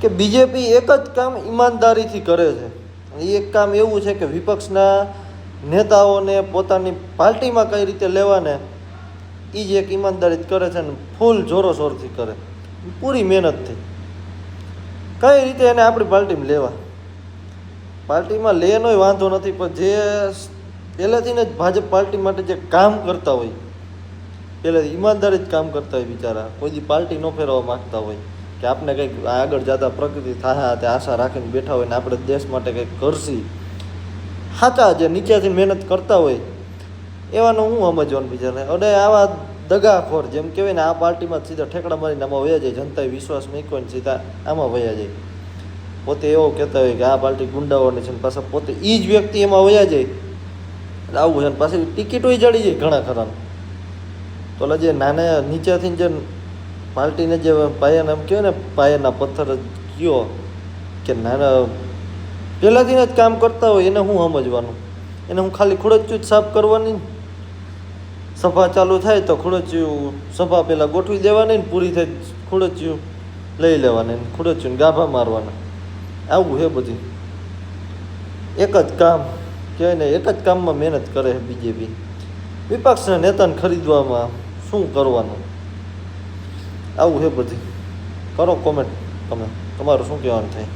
કે બીજેપી એક જ કામ ઈમાનદારીથી કરે છે. એ એક કામ એવું છે કે વિપક્ષના નેતાઓને પોતાની પાર્ટીમાં કઈ રીતે લેવાને એ જ એક ઈમાનદારી કરે છે ને ફૂલ જોરોશોરથી કરે, પૂરી મહેનતથી. કઈ રીતે એને આપણી પાર્ટીમાં લેવા, પાર્ટીમાં લેનોય વાંધો નથી, પણ જે પહેલેથી જ ભાજપ પાર્ટી માટે જે કામ કરતા હોય, પહેલેથી ઈમાનદારી જ કામ કરતા હોય, બિચારા કોઈ દી પાર્ટી ન ફેરવવા માગતા હોય કે આપણે કંઈક આગળ જતા પ્રગતિ થાય તે આશા રાખીને બેઠા હોય ને આપણે દેશ માટે કંઈક કરશી. સાચા જે નીચેથી મહેનત કરતા હોય એવાનું હું સમજવાનું બિચારા. અને આવા દગાખોર જેમ કહેવાય ને, આ પાર્ટીમાં સીધા ઠેકડા મારીને આમાં વયા જાય, જનતાએ વિશ્વાસ મૂક્યો ને સીધા આમાં વયા જાય. પોતે એવો કહેતા હોય કે આ પાર્ટી ગુંડાઓની છે ને પાછા પોતે એ જ વ્યક્તિ એમાં વયા જાય. આવું છે ને પાછી ટિકિટોય જડી જાય ઘણા ખરા. તો એટલે જે નાના નીચેથી જે પાર્ટીને જે પાયાના એમ કહેવાય ને પાયાના પથ્થર કયો કે નાના પહેલાંથી જ કામ કરતા હોય એને શું સમજવાનું, એને હું ખાલી ખુરચ્યું જ સાફ કરવાની. સભા ચાલુ થાય તો ખુરચ્યું સભા પહેલાં ગોઠવી દેવાની ને પૂરી થઈ ખુરચ્યું લઈ લેવાની ને ખુરચ્યું ગાભા મારવાના. આવું છે બધી. એક જ કામ કહેવાય ને, એક જ કામમાં મહેનત કરે છે બીજેપી. વિપક્ષના નેતાને ખરીદવામાં શું કરવાનું, આવું છે બધી. કરો કોમેન્ટ તમે, તમારું શું કહેવાનું થાય.